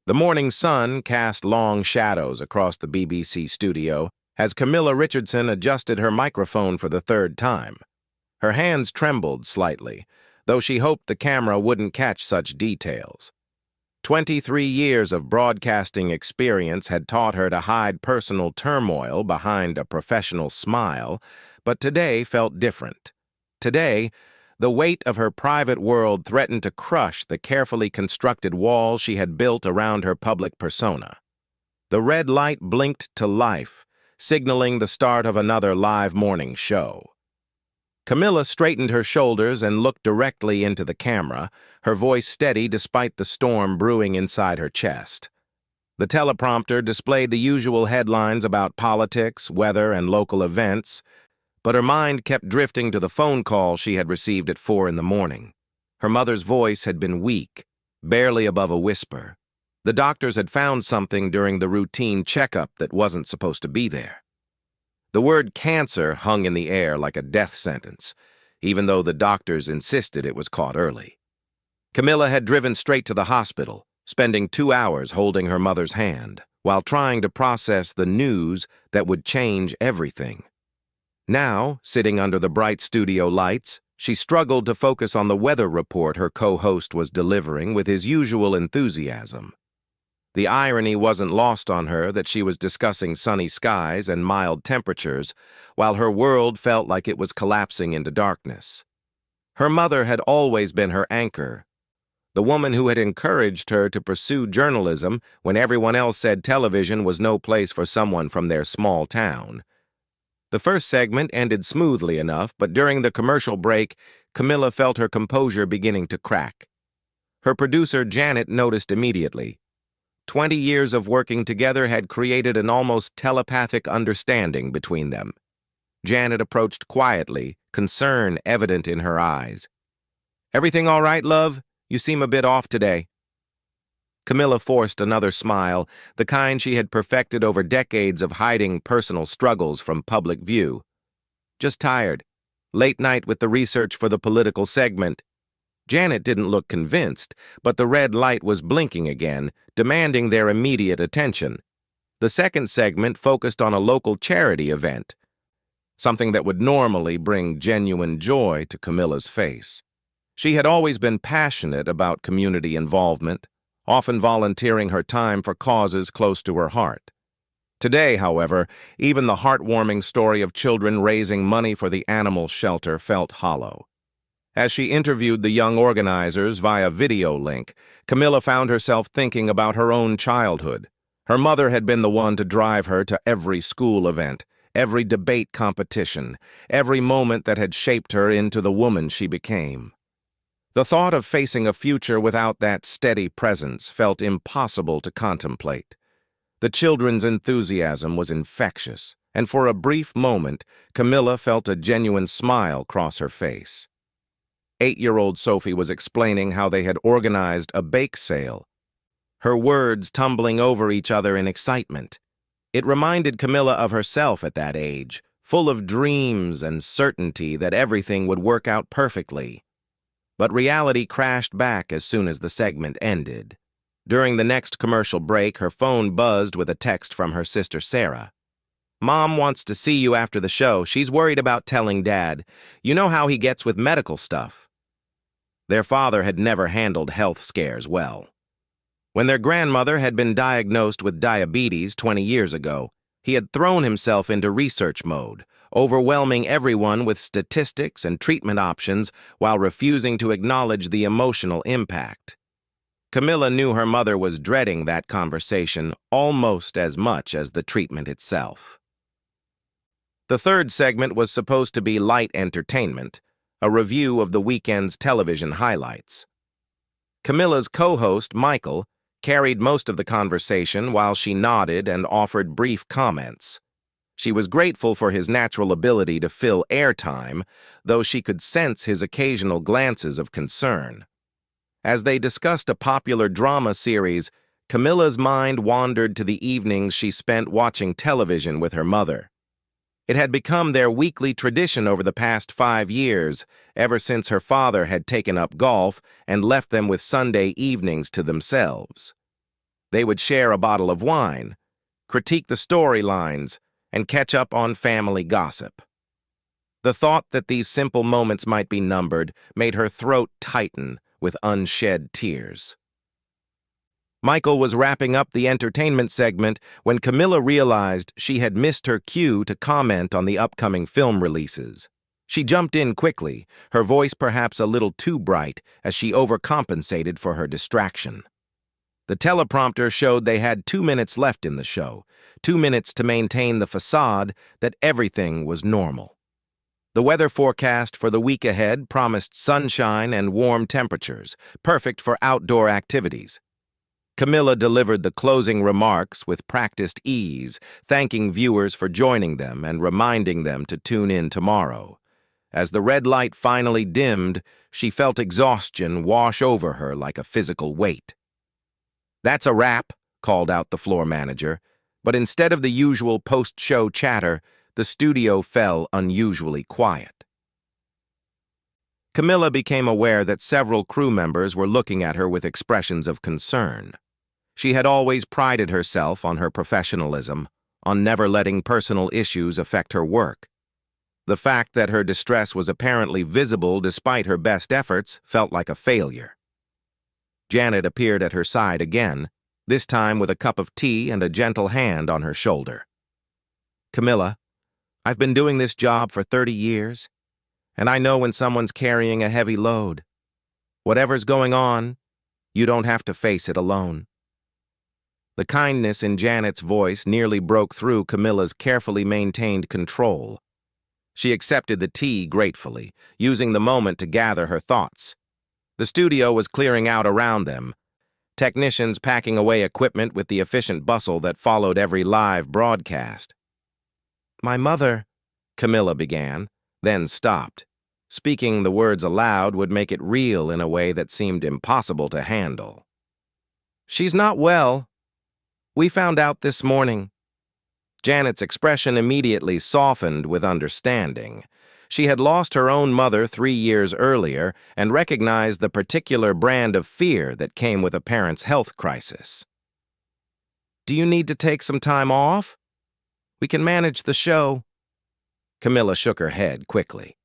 The morning sun cast long shadows across the BBC studio as Camilla Richardson adjusted her microphone for the third time. Her hands trembled slightly, though she hoped the camera wouldn't catch such details. 23 years of broadcasting experience had taught her to hide personal turmoil behind a professional smile, but today felt different. Today, the weight of her private world threatened to crush the carefully constructed walls she had built around her public persona. The red light blinked to life, signaling the start of another live morning show. Camilla straightened her shoulders and looked directly into the camera, her voice steady despite the storm brewing inside her chest. The teleprompter displayed the usual headlines about politics, weather, and local events, but her mind kept drifting to the phone call she had received at 4 in the morning. Her mother's voice had been weak, barely above a whisper. The doctors had found something during the routine checkup that wasn't supposed to be there. The word cancer hung in the air like a death sentence, even though the doctors insisted it was caught early. Camilla had driven straight to the hospital, spending 2 hours holding her mother's hand, while trying to process the news that would change everything. Now, sitting under the bright studio lights, she struggled to focus on the weather report her co-host was delivering with his usual enthusiasm. The irony wasn't lost on her that she was discussing sunny skies and mild temperatures, while her world felt like it was collapsing into darkness. Her mother had always been her anchor, the woman who had encouraged her to pursue journalism when everyone else said television was no place for someone from their small town. The first segment ended smoothly enough, but during the commercial break, Camilla felt her composure beginning to crack. Her producer, Janet, noticed immediately. 20 years of working together had created an almost telepathic understanding between them. Janet approached quietly, concern evident in her eyes. "Everything all right, love? You seem a bit off today." Camilla forced another smile, the kind she had perfected over decades of hiding personal struggles from public view. "Just tired. Late night with the research for the political segment." Janet didn't look convinced, but the red light was blinking again, demanding their immediate attention. The second segment focused on a local charity event, something that would normally bring genuine joy to Camilla's face. She had always been passionate about community involvement, often volunteering her time for causes close to her heart. Today, however, even the heartwarming story of children raising money for the animal shelter felt hollow. As she interviewed the young organizers via video link, Camilla found herself thinking about her own childhood. Her mother had been the one to drive her to every school event, every debate competition, every moment that had shaped her into the woman she became. The thought of facing a future without that steady presence felt impossible to contemplate. The children's enthusiasm was infectious, and for a brief moment, Camilla felt a genuine smile cross her face. 8-year-old Sophie was explaining how they had organized a bake sale, her words tumbling over each other in excitement. It reminded Camilla of herself at that age, full of dreams and certainty that everything would work out perfectly. But reality crashed back as soon as the segment ended. During the next commercial break, her phone buzzed with a text from her sister Sarah. "Mom wants to see you after the show. She's worried about telling Dad. You know how he gets with medical stuff." Their father had never handled health scares well. When their grandmother had been diagnosed with diabetes 20 years ago, he had thrown himself into research mode, overwhelming everyone with statistics and treatment options while refusing to acknowledge the emotional impact. Camilla knew her mother was dreading that conversation almost as much as the treatment itself. The third segment was supposed to be light entertainment, a review of the weekend's television highlights. Camilla's co-host, Michael, carried most of the conversation while she nodded and offered brief comments. She was grateful for his natural ability to fill airtime, though she could sense his occasional glances of concern. As they discussed a popular drama series, Camilla's mind wandered to the evenings she spent watching television with her mother. It had become their weekly tradition over the past 5 years, ever since her father had taken up golf and left them with Sunday evenings to themselves. They would share a bottle of wine, critique the storylines, and catch up on family gossip. The thought that these simple moments might be numbered made her throat tighten with unshed tears. Michael was wrapping up the entertainment segment when Camilla realized she had missed her cue to comment on the upcoming film releases. She jumped in quickly, her voice perhaps a little too bright as she overcompensated for her distraction. The teleprompter showed they had 2 minutes left in the show, 2 minutes to maintain the facade that everything was normal. The weather forecast for the week ahead promised sunshine and warm temperatures, perfect for outdoor activities. Camilla delivered the closing remarks with practiced ease, thanking viewers for joining them and reminding them to tune in tomorrow. As the red light finally dimmed, she felt exhaustion wash over her like a physical weight. "That's a wrap," called out the floor manager, but instead of the usual post-show chatter, the studio fell unusually quiet. Camilla became aware that several crew members were looking at her with expressions of concern. She had always prided herself on her professionalism, on never letting personal issues affect her work. The fact that her distress was apparently visible despite her best efforts felt like a failure. Janet appeared at her side again, this time with a cup of tea and a gentle hand on her shoulder. "Camilla, I've been doing this job for 30 years, and I know when someone's carrying a heavy load. Whatever's going on, you don't have to face it alone." The kindness in Janet's voice nearly broke through Camilla's carefully maintained control. She accepted the tea gratefully, using the moment to gather her thoughts. The studio was clearing out around them, technicians packing away equipment with the efficient bustle that followed every live broadcast. "My mother," Camilla began, then stopped. Speaking the words aloud would make it real in a way that seemed impossible to handle. "She's not well. We found out this morning." Janet's expression immediately softened with understanding. She had lost her own mother 3 years earlier and recognized the particular brand of fear that came with a parent's health crisis. "Do you need to take some time off? We can manage the show." Camilla shook her head quickly.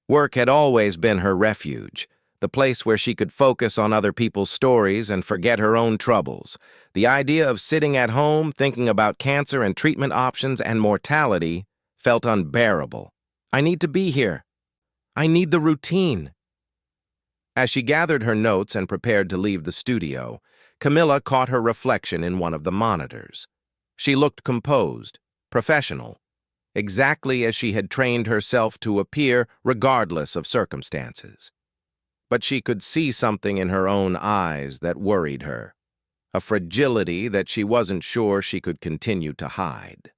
Work had always been her refuge, the place where she could focus on other people's stories and forget her own troubles. The idea of sitting at home thinking about cancer and treatment options and mortality felt unbearable. "I need to be here. I need the routine." As she gathered her notes and prepared to leave the studio, Camilla caught her reflection in one of the monitors. She looked composed, professional, exactly as she had trained herself to appear regardless of circumstances. But she could see something in her own eyes that worried her, a fragility that she wasn't sure she could continue to hide.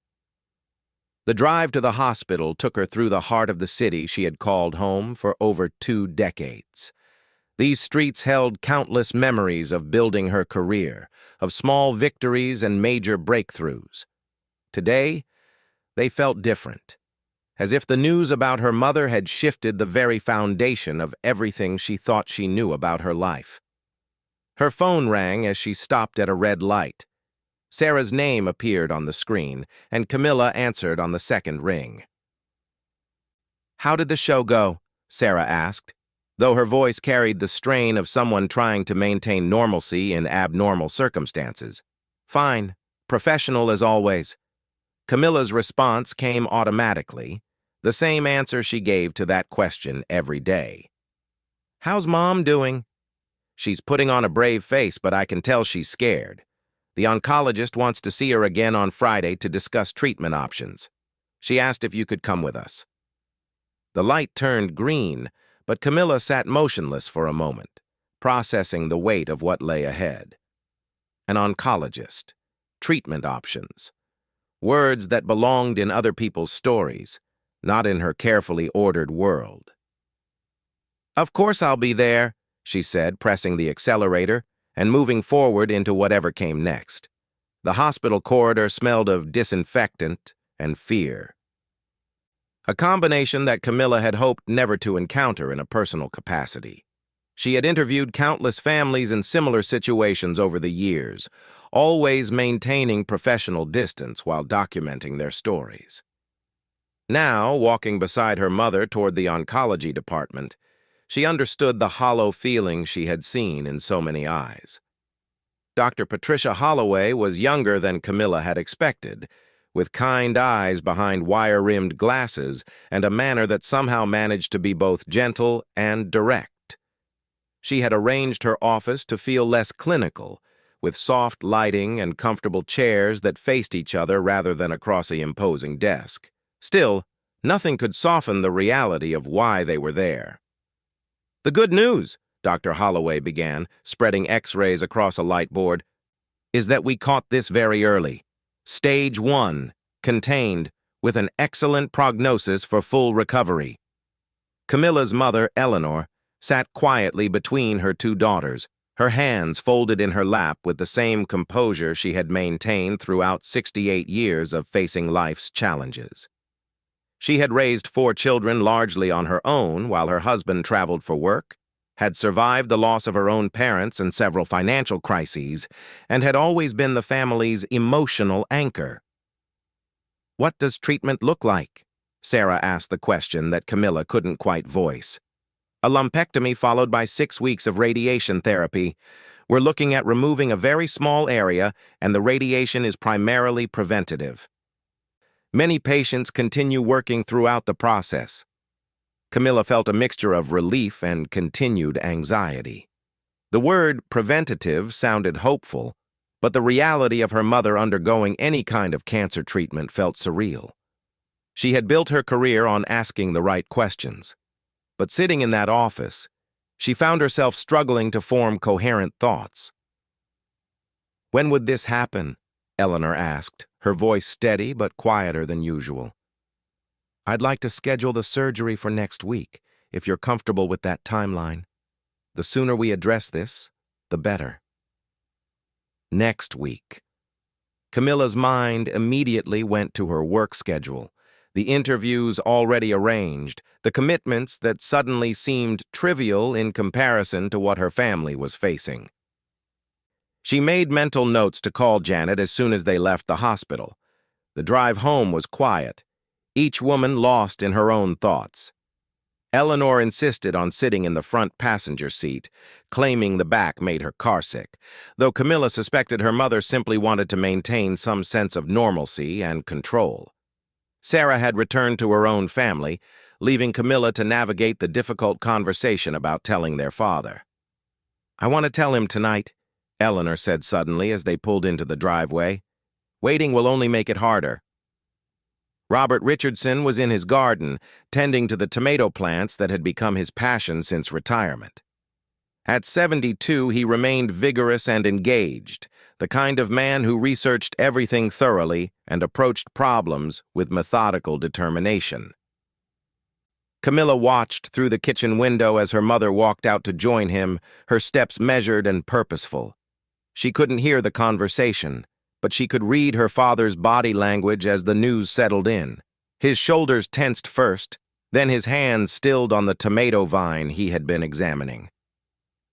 The drive to the hospital took her through the heart of the city she had called home for over 2 decades. These streets held countless memories of building her career, of small victories and major breakthroughs. Today, they felt different, as if the news about her mother had shifted the very foundation of everything she thought she knew about her life. Her phone rang as she stopped at a red light. Sarah's name appeared on the screen, and Camilla answered on the second ring. "How did the show go?" Sarah asked, though her voice carried the strain of someone trying to maintain normalcy in abnormal circumstances. "Fine. Professional as always." Camilla's response came automatically, the same answer she gave to that question every day. "How's Mom doing?" "She's putting on a brave face, but I can tell she's scared. The oncologist wants to see her again on Friday to discuss treatment options. She asked if you could come with us." The light turned green, but Camilla sat motionless for a moment, processing the weight of what lay ahead. An oncologist, treatment options, words that belonged in other people's stories, not in her carefully ordered world. "Of course I'll be there," she said, pressing the accelerator and moving forward into whatever came next. The hospital corridor smelled of disinfectant and fear. A combination that Camilla had hoped never to encounter in a personal capacity. She had interviewed countless families in similar situations over the years, always maintaining professional distance while documenting their stories. Now, walking beside her mother toward the oncology department, she understood the hollow feeling she had seen in so many eyes. Dr. Patricia Holloway was younger than Camilla had expected, with kind eyes behind wire-rimmed glasses and a manner that somehow managed to be both gentle and direct. She had arranged her office to feel less clinical, with soft lighting and comfortable chairs that faced each other rather than across the imposing desk. Still, nothing could soften the reality of why they were there. "The good news," Dr. Holloway began, spreading X-rays across a light board, "is that we caught this very early. Stage 1, contained, with an excellent prognosis for full recovery." Camilla's mother, Eleanor, sat quietly between her two daughters, her hands folded in her lap with the same composure she had maintained throughout 68 years of facing life's challenges. She had raised 4 children largely on her own while her husband traveled for work, had survived the loss of her own parents and several financial crises, and had always been the family's emotional anchor. "What does treatment look like?" Sarah asked the question that Camilla couldn't quite voice. "A lumpectomy followed by 6 weeks of radiation therapy. We're looking at removing a very small area, and the radiation is primarily preventative. Many patients continue working throughout the process." Camilla felt a mixture of relief and continued anxiety. The word preventative sounded hopeful, but the reality of her mother undergoing any kind of cancer treatment felt surreal. She had built her career on asking the right questions, but sitting in that office, she found herself struggling to form coherent thoughts. "When would this happen?" Eleanor asked, her voice steady but quieter than usual. "I'd like to schedule the surgery for next week, if you're comfortable with that timeline. The sooner we address this, the better." Next week. Camilla's mind immediately went to her work schedule, the interviews already arranged, the commitments that suddenly seemed trivial in comparison to what her family was facing. She made mental notes to call Janet as soon as they left the hospital. The drive home was quiet, each woman lost in her own thoughts. Eleanor insisted on sitting in the front passenger seat, claiming the back made her carsick, though Camilla suspected her mother simply wanted to maintain some sense of normalcy and control. Sarah had returned to her own family, leaving Camilla to navigate the difficult conversation about telling their father. "I want to tell him tonight," Eleanor said suddenly as they pulled into the driveway. "Waiting will only make it harder." Robert Richardson was in his garden, tending to the tomato plants that had become his passion since retirement. At 72, he remained vigorous and engaged, the kind of man who researched everything thoroughly and approached problems with methodical determination. Camilla watched through the kitchen window as her mother walked out to join him, her steps measured and purposeful. She couldn't hear the conversation, but she could read her father's body language as the news settled in. His shoulders tensed first, then his hands stilled on the tomato vine he had been examining.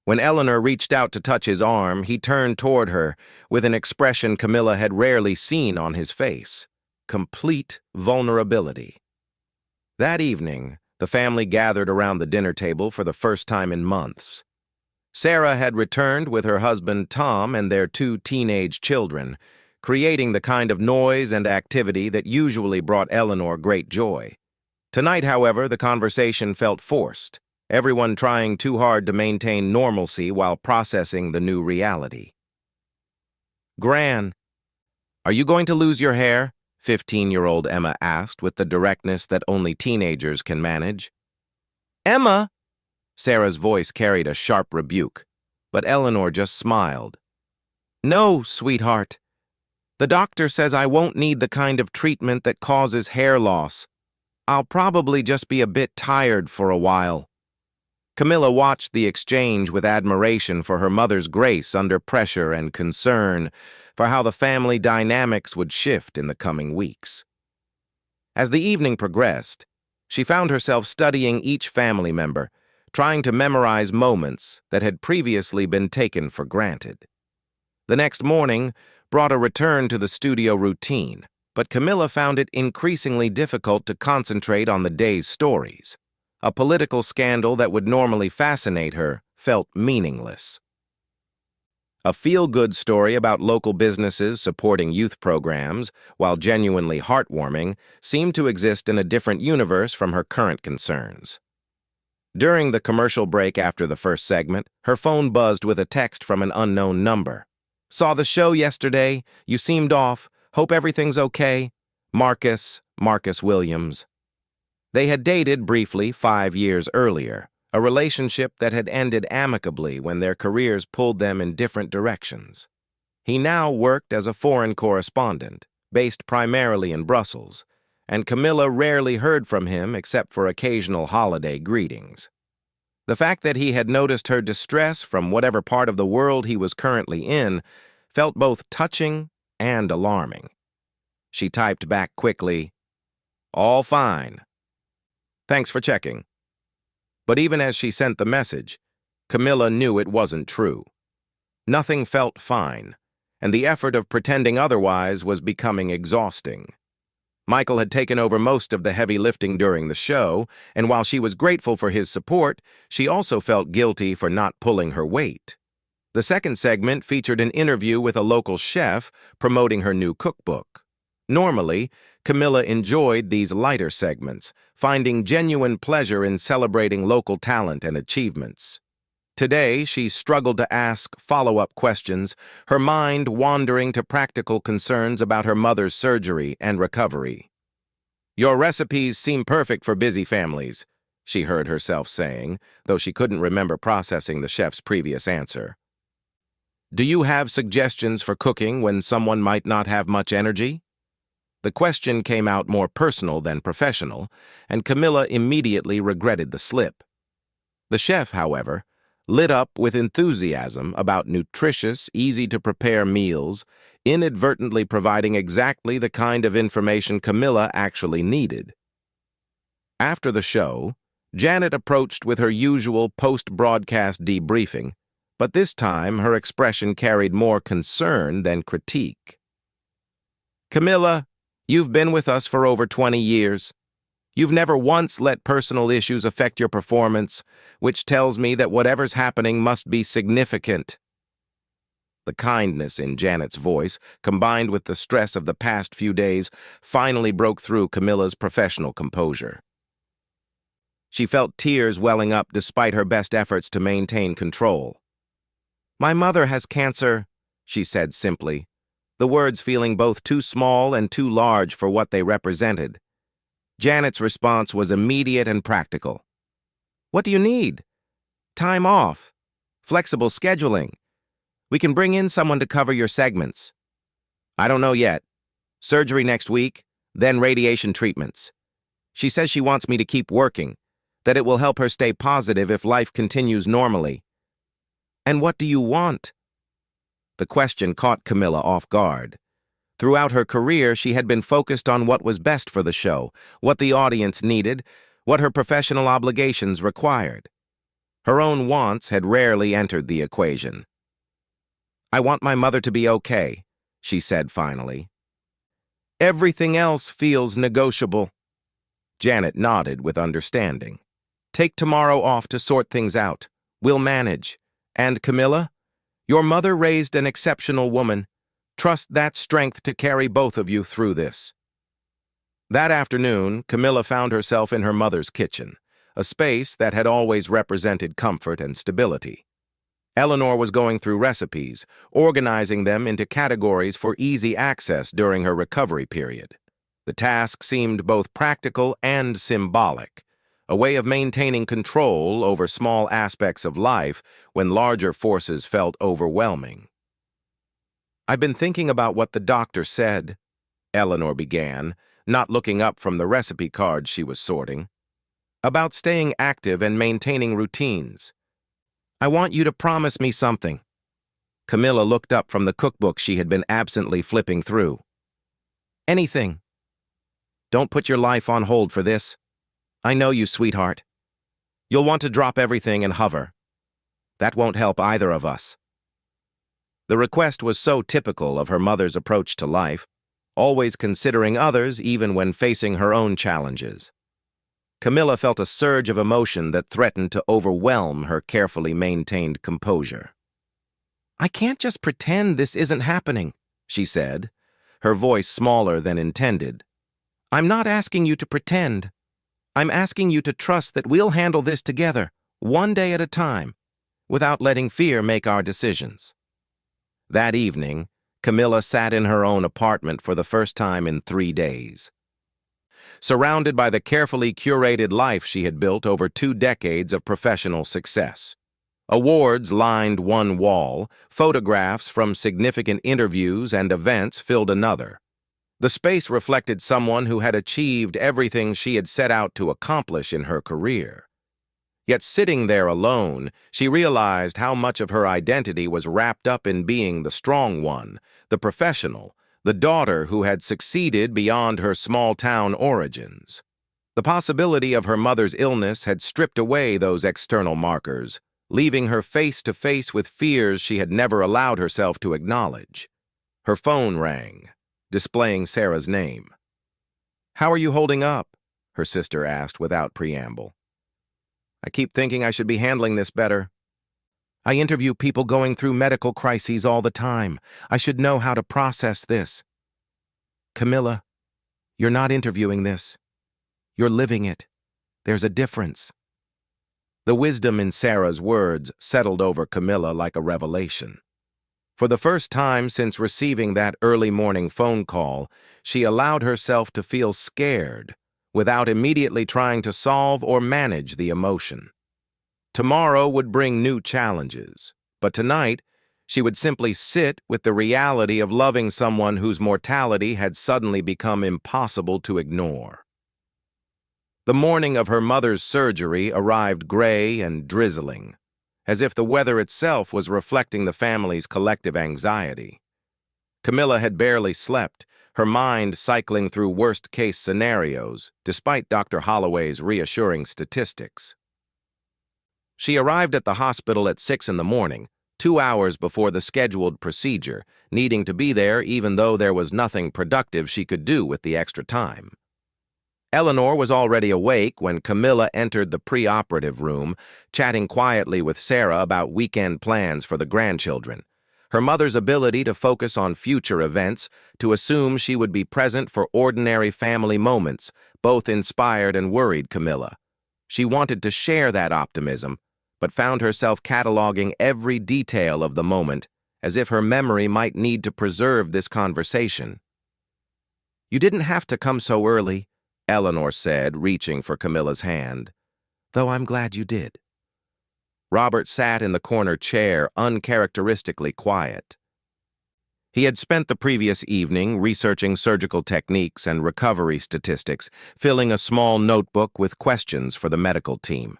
When Eleanor reached out to touch his arm, he turned toward her with an expression Camilla had rarely seen on his face: complete vulnerability. That evening, the family gathered around the dinner table for the first time in months. Sarah had returned with her husband Tom and their 2 teenage children, creating the kind of noise and activity that usually brought Eleanor great joy. Tonight, however, the conversation felt forced, everyone trying too hard to maintain normalcy while processing the new reality. "Gran, are you going to lose your hair?" 15-year-old Emma asked with the directness that only teenagers can manage. "Emma!" Sarah's voice carried a sharp rebuke, but Eleanor just smiled. "No, sweetheart. The doctor says I won't need the kind of treatment that causes hair loss. I'll probably just be a bit tired for a while." Camilla watched the exchange with admiration for her mother's grace under pressure and concern for how the family dynamics would shift in the coming weeks. As the evening progressed, she found herself studying each family member, trying to memorize moments that had previously been taken for granted. The next morning brought a return to the studio routine, but Camilla found it increasingly difficult to concentrate on the day's stories. A political scandal that would normally fascinate her felt meaningless. A feel-good story about local businesses supporting youth programs, while genuinely heartwarming, seemed to exist in a different universe from her current concerns. During the commercial break after the first segment, her phone buzzed with a text from an unknown number. "Saw the show yesterday. You seemed off. Hope everything's okay. Marcus Williams." They had dated briefly 5 years earlier, a relationship that had ended amicably when their careers pulled them in different directions. He now worked as a foreign correspondent, based primarily in Brussels, and Camilla rarely heard from him except for occasional holiday greetings. The fact that he had noticed her distress from whatever part of the world he was currently in felt both touching and alarming. She typed back quickly, "All fine. Thanks for checking." But even as she sent the message, Camilla knew it wasn't true. Nothing felt fine, and the effort of pretending otherwise was becoming exhausting. Michael had taken over most of the heavy lifting during the show, and while she was grateful for his support, she also felt guilty for not pulling her weight. The second segment featured an interview with a local chef promoting her new cookbook. Normally, Camilla enjoyed these lighter segments, finding genuine pleasure in celebrating local talent and achievements. Today, she struggled to ask follow-up questions, her mind wandering to practical concerns about her mother's surgery and recovery. "Your recipes seem perfect for busy families," she heard herself saying, though she couldn't remember processing the chef's previous answer. "Do you have suggestions for cooking when someone might not have much energy?" The question came out more personal than professional, and Camilla immediately regretted the slip. The chef, however, lit up with enthusiasm about nutritious, easy-to-prepare meals, inadvertently providing exactly the kind of information Camilla actually needed. After the show, Janet approached with her usual post-broadcast debriefing, but this time her expression carried more concern than critique. "Camilla, you've been with us for over 20 years. You've never once let personal issues affect your performance, which tells me that whatever's happening must be significant." The kindness in Janet's voice, combined with the stress of the past few days, finally broke through Camilla's professional composure. She felt tears welling up despite her best efforts to maintain control. "My mother has cancer," she said simply, the words feeling both too small and too large for what they represented. Janet's response was immediate and practical. "What do you need?" "Time off. Flexible scheduling. We can bring in someone to cover your segments." "I don't know yet. Surgery next week, then radiation treatments. She says she wants me to keep working, that it will help her stay positive if life continues normally." "And what do you want?" The question caught Camilla off guard. Throughout her career, she had been focused on what was best for the show, what the audience needed, what her professional obligations required. Her own wants had rarely entered the equation. "I want my mother to be okay," she said finally. "Everything else feels negotiable." Janet nodded with understanding. "Take tomorrow off to sort things out. We'll manage. And Camilla, your mother raised an exceptional woman. Trust that strength to carry both of you through this." That afternoon, Camilla found herself in her mother's kitchen, a space that had always represented comfort and stability. Eleanor was going through recipes, organizing them into categories for easy access during her recovery period. The task seemed both practical and symbolic, a way of maintaining control over small aspects of life when larger forces felt overwhelming. "I've been thinking about what the doctor said," Eleanor began, not looking up from the recipe cards she was sorting. "About staying active and maintaining routines. I want you to promise me something." Camilla looked up from the cookbook she had been absently flipping through. "Anything. Don't put your life on hold for this. I know you, sweetheart." You'll want to drop everything and hover. That won't help either of us." The request was so typical of her mother's approach to life, always considering others even when facing her own challenges. Camilla felt a surge of emotion that threatened to overwhelm her carefully maintained composure. "I can't just pretend this isn't happening," she said, her voice smaller than intended. "I'm not asking you to pretend. I'm asking you to trust that we'll handle this together, one day at a time, without letting fear make our decisions." That evening, Camilla sat in her own apartment for the first time in 3 days. Surrounded by the carefully curated life she had built over 2 decades of professional success. Awards lined one wall, photographs from significant interviews and events filled another. The space reflected someone who had achieved everything she had set out to accomplish in her career. Yet sitting there alone, she realized how much of her identity was wrapped up in being the strong one, the professional, the daughter who had succeeded beyond her small-town origins. The possibility of her mother's illness had stripped away those external markers, leaving her face to face with fears she had never allowed herself to acknowledge. Her phone rang, displaying Sarah's name. "How are you holding up?" her sister asked without preamble. "I keep thinking I should be handling this better. I interview people going through medical crises all the time. I should know how to process this." "Camilla, you're not interviewing this. You're living it. There's a difference." The wisdom in Sarah's words settled over Camilla like a revelation. For the first time since receiving that early morning phone call, she allowed herself to feel scared without immediately trying to solve or manage the emotion. Tomorrow would bring new challenges, but tonight she would simply sit with the reality of loving someone whose mortality had suddenly become impossible to ignore. The morning of her mother's surgery arrived gray and drizzling, as if the weather itself was reflecting the family's collective anxiety. Camilla had barely slept, her mind cycling through worst-case scenarios, despite Dr. Holloway's reassuring statistics. She arrived at the hospital at 6 in the morning, 2 hours before the scheduled procedure, needing to be there even though there was nothing productive she could do with the extra time. Eleanor was already awake when Camilla entered the preoperative room, chatting quietly with Sarah about weekend plans for the grandchildren. Her mother's ability to focus on future events, to assume she would be present for ordinary family moments, both inspired and worried Camilla. She wanted to share that optimism, but found herself cataloging every detail of the moment, as if her memory might need to preserve this conversation. "You didn't have to come so early," Eleanor said, reaching for Camilla's hand, "though I'm glad you did." Robert sat in the corner chair, uncharacteristically quiet. He had spent the previous evening researching surgical techniques and recovery statistics, filling a small notebook with questions for the medical team.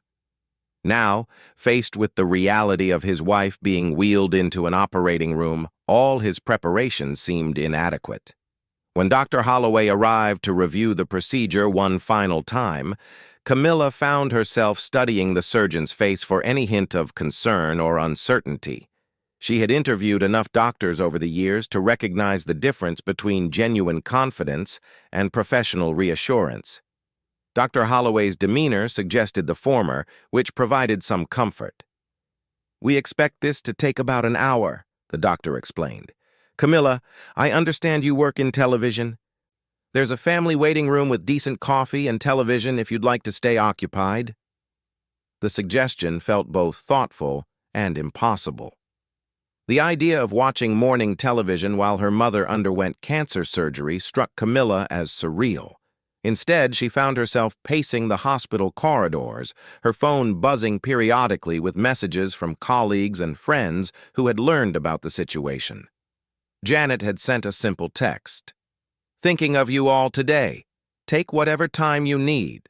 Now, faced with the reality of his wife being wheeled into an operating room, all his preparations seemed inadequate. When Dr. Holloway arrived to review the procedure one final time, Camilla found herself studying the surgeon's face for any hint of concern or uncertainty. She had interviewed enough doctors over the years to recognize the difference between genuine confidence and professional reassurance. Dr. Holloway's demeanor suggested the former, which provided some comfort. "We expect this to take about an hour," the doctor explained. "Camilla, I understand you work in television. There's a family waiting room with decent coffee and television if you'd like to stay occupied." The suggestion felt both thoughtful and impossible. The idea of watching morning television while her mother underwent cancer surgery struck Camilla as surreal. Instead, she found herself pacing the hospital corridors, her phone buzzing periodically with messages from colleagues and friends who had learned about the situation. Janet had sent a simple text. "Thinking of you all today. Take whatever time you need."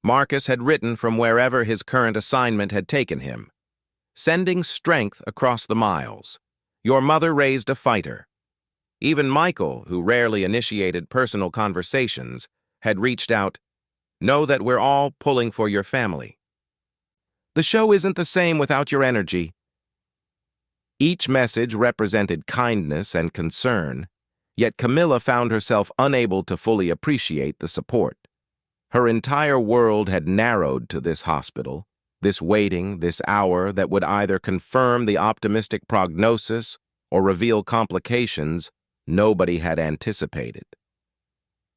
Marcus had written from wherever his current assignment had taken him. "Sending strength across the miles. Your mother raised a fighter." Even Michael, who rarely initiated personal conversations, had reached out. "Know that we're all pulling for your family." The show isn't the same without your energy. Each message represented kindness and concern, yet Camilla found herself unable to fully appreciate the support. Her entire world had narrowed to this hospital, this waiting, this hour that would either confirm the optimistic prognosis or reveal complications nobody had anticipated.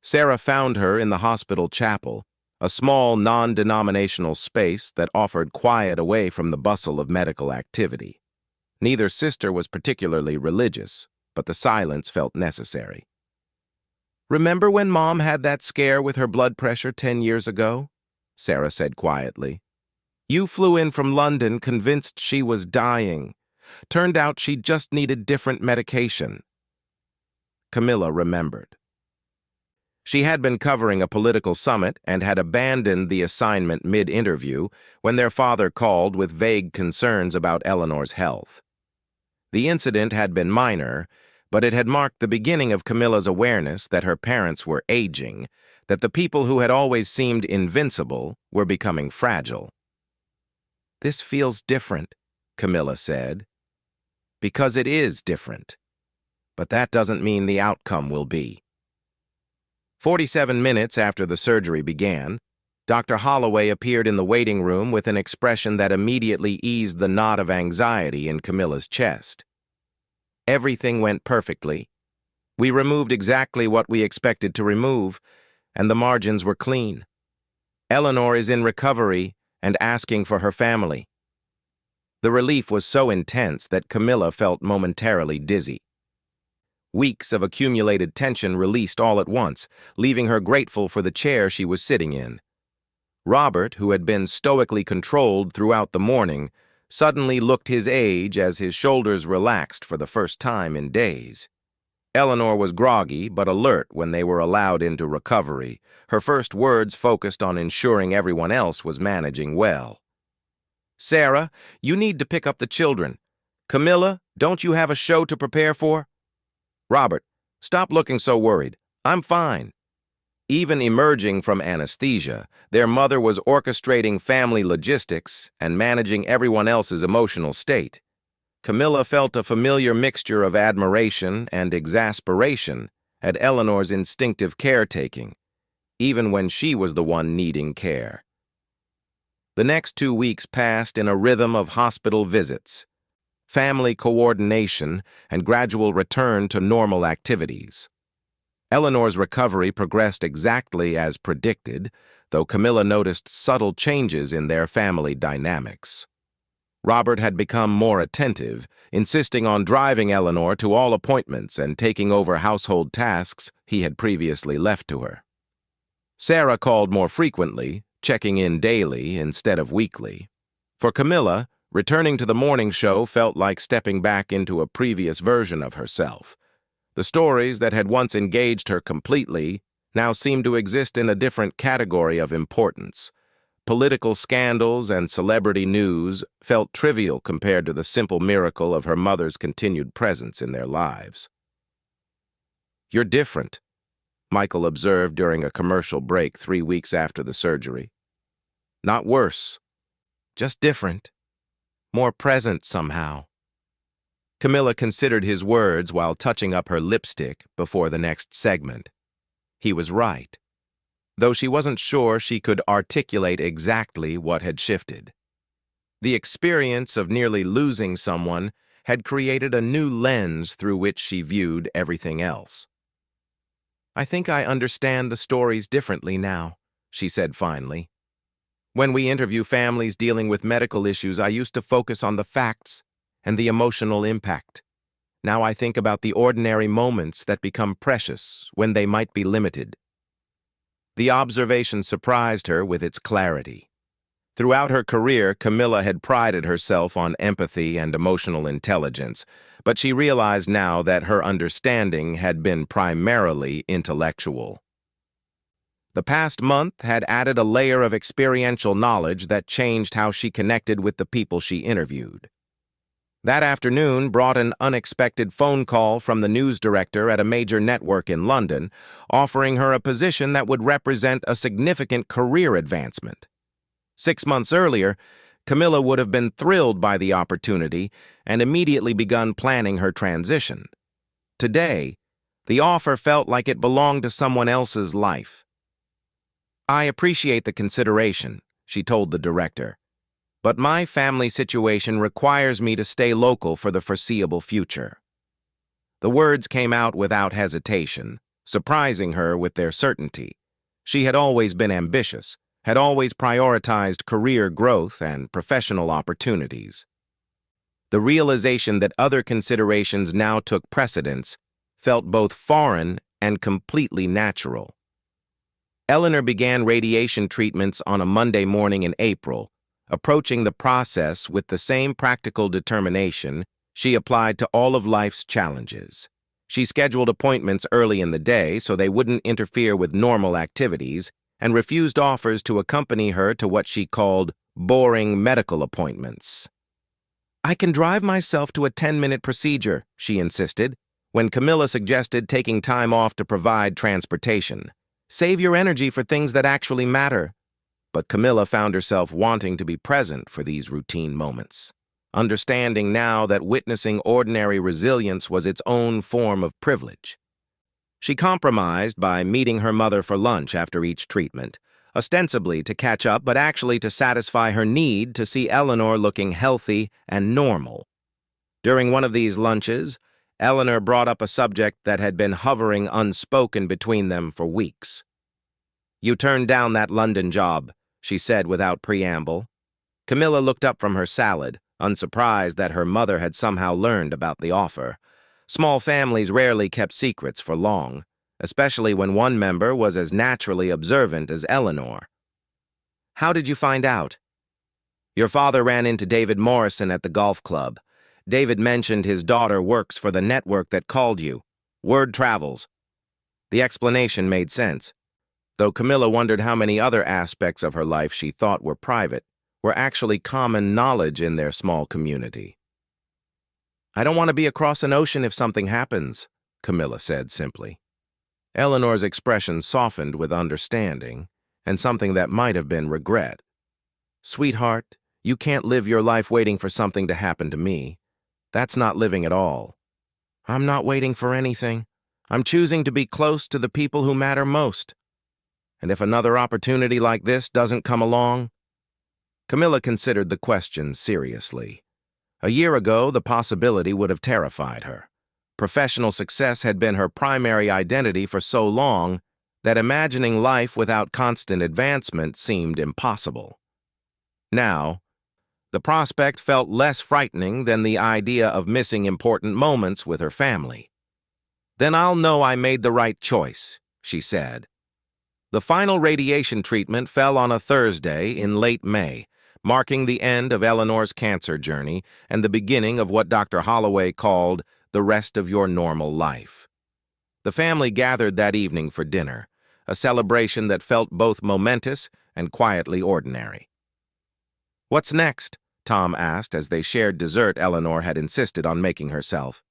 Sarah found her in the hospital chapel, a small non-denominational space that offered quiet away from the bustle of medical activity. Neither sister was particularly religious, but the silence felt necessary. "Remember when Mom had that scare with her blood pressure 10 years ago?" Sarah said quietly. "You flew in from London convinced she was dying. Turned out she just needed different medication." Camilla remembered. She had been covering a political summit and had abandoned the assignment mid-interview when their father called with vague concerns about Eleanor's health. The incident had been minor, but it had marked the beginning of Camilla's awareness that her parents were aging, that the people who had always seemed invincible were becoming fragile. "This feels different," Camilla said. "Because it is different. But that doesn't mean the outcome will be." 47 minutes after the surgery began, Dr. Holloway appeared in the waiting room with an expression that immediately eased the knot of anxiety in Camilla's chest. "Everything went perfectly. We removed exactly what we expected to remove, and the margins were clean. Eleanor is in recovery and asking for her family." The relief was so intense that Camilla felt momentarily dizzy. Weeks of accumulated tension released all at once, leaving her grateful for the chair she was sitting in. Robert, who had been stoically controlled throughout the morning, suddenly looked his age as his shoulders relaxed for the first time in days. Eleanor was groggy but alert when they were allowed into recovery. Her first words focused on ensuring everyone else was managing well. "Sarah, you need to pick up the children. Camilla, don't you have a show to prepare for?" "Robert, stop looking so worried. I'm fine." Even emerging from anesthesia, their mother was orchestrating family logistics and managing everyone else's emotional state. Camilla felt a familiar mixture of admiration and exasperation at Eleanor's instinctive caretaking, even when she was the one needing care. The next 2 weeks passed in a rhythm of hospital visits, family coordination, and gradual return to normal activities. Eleanor's recovery progressed exactly as predicted, though Camilla noticed subtle changes in their family dynamics. Robert had become more attentive, insisting on driving Eleanor to all appointments and taking over household tasks he had previously left to her. Sarah called more frequently, checking in daily instead of weekly. For Camilla, returning to the morning show felt like stepping back into a previous version of herself. The stories that had once engaged her completely now seemed to exist in a different category of importance. Political scandals and celebrity news felt trivial compared to the simple miracle of her mother's continued presence in their lives. "You're different," Michael observed during a commercial break 3 weeks after the surgery. "Not worse, just different. More present somehow." Camilla considered his words while touching up her lipstick before the next segment. He was right, though she wasn't sure she could articulate exactly what had shifted. The experience of nearly losing someone had created a new lens through which she viewed everything else. "I think I understand the stories differently now," she said finally. "When we interview families dealing with medical issues, I used to focus on the facts and the emotional impact. Now I think about the ordinary moments that become precious when they might be limited." The observation surprised her with its clarity. Throughout her career, Camilla had prided herself on empathy and emotional intelligence, but she realized now that her understanding had been primarily intellectual. The past month had added a layer of experiential knowledge that changed how she connected with the people she interviewed. That afternoon brought an unexpected phone call from the news director at a major network in London, offering her a position that would represent a significant career advancement. 6 months earlier, Camilla would have been thrilled by the opportunity and immediately begun planning her transition. Today, the offer felt like it belonged to someone else's life. "I appreciate the consideration," she told the director, "but my family situation requires me to stay local for the foreseeable future." The words came out without hesitation, surprising her with their certainty. She had always been ambitious, had always prioritized career growth and professional opportunities. The realization that other considerations now took precedence felt both foreign and completely natural. Eleanor began radiation treatments on a Monday morning in April, approaching the process with the same practical determination she applied to all of life's challenges. She scheduled appointments early in the day so they wouldn't interfere with normal activities, and refused offers to accompany her to what she called boring medical appointments. "I can drive myself to a 10-minute procedure," she insisted, when Camilla suggested taking time off to provide transportation. "Save your energy for things that actually matter." But Camilla found herself wanting to be present for these routine moments, understanding now that witnessing ordinary resilience was its own form of privilege. She compromised by meeting her mother for lunch after each treatment, ostensibly to catch up but actually to satisfy her need to see Eleanor looking healthy and normal. During one of these lunches, Eleanor brought up a subject that had been hovering unspoken between them for weeks. "You turned down that London job," she said without preamble. Camilla looked up from her salad, unsurprised that her mother had somehow learned about the offer. Small families rarely kept secrets for long, especially when one member was as naturally observant as Eleanor. "How did you find out?" "Your father ran into David Morrison at the golf club. David mentioned his daughter works for the network that called you. Word travels." The explanation made sense, though Camilla wondered how many other aspects of her life she thought were private were actually common knowledge in their small community. "I don't want to be across an ocean if something happens," Camilla said simply. Eleanor's expression softened with understanding and something that might have been regret. "Sweetheart, you can't live your life waiting for something to happen to me. That's not living at all." "I'm not waiting for anything. I'm choosing to be close to the people who matter most. And if another opportunity like this doesn't come along?" Camilla considered the question seriously. A year ago, the possibility would have terrified her. Professional success had been her primary identity for so long that imagining life without constant advancement seemed impossible. Now, the prospect felt less frightening than the idea of missing important moments with her family. "Then I'll know I made the right choice," she said. The final radiation treatment fell on a Thursday in late May, marking the end of Eleanor's cancer journey and the beginning of what Dr. Holloway called the rest of your normal life. The family gathered that evening for dinner, a celebration that felt both momentous and quietly ordinary. "What's next?" Tom asked as they shared dessert Eleanor had insisted on making herself.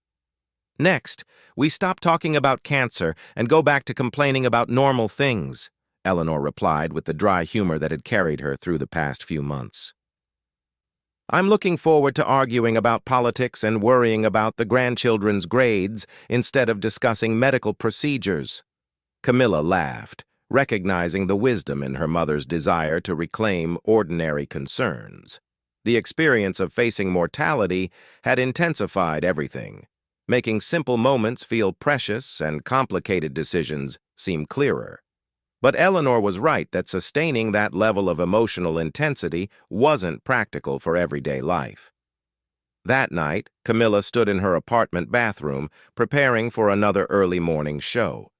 "Next, we stop talking about cancer and go back to complaining about normal things," Eleanor replied with the dry humor that had carried her through the past few months. "I'm looking forward to arguing about politics and worrying about the grandchildren's grades instead of discussing medical procedures." Camilla laughed, recognizing the wisdom in her mother's desire to reclaim ordinary concerns. The experience of facing mortality had intensified everything, making simple moments feel precious and complicated decisions seem clearer. But Eleanor was right that sustaining that level of emotional intensity wasn't practical for everyday life. That night, Camilla stood in her apartment bathroom, preparing for another early morning show.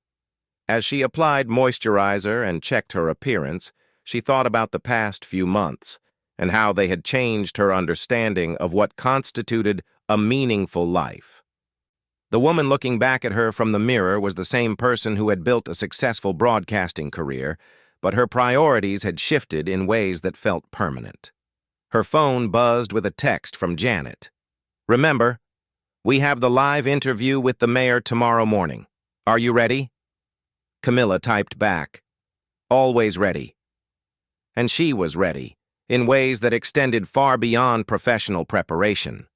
As she applied moisturizer and checked her appearance, she thought about the past few months and how they had changed her understanding of what constituted a meaningful life. The woman looking back at her from the mirror was the same person who had built a successful broadcasting career, but her priorities had shifted in ways that felt permanent. Her phone buzzed with a text from Janet. "Remember, we have the live interview with the mayor tomorrow morning. Are you ready?" Camilla typed back, "Always ready." And she was ready, in ways that extended far beyond professional preparation.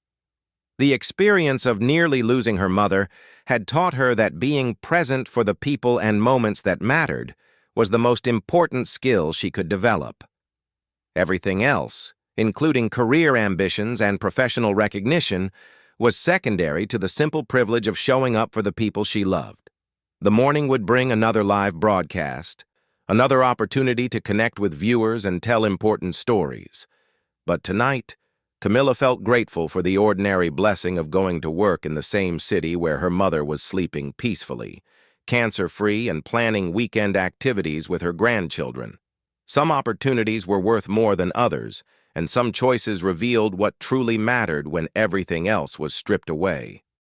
The experience of nearly losing her mother had taught her that being present for the people and moments that mattered was the most important skill she could develop. Everything else, including career ambitions and professional recognition, was secondary to the simple privilege of showing up for the people she loved. The morning would bring another live broadcast, another opportunity to connect with viewers and tell important stories. But tonight, Camilla felt grateful for the ordinary blessing of going to work in the same city where her mother was sleeping peacefully, cancer-free and planning weekend activities with her grandchildren. Some opportunities were worth more than others, and some choices revealed what truly mattered when everything else was stripped away.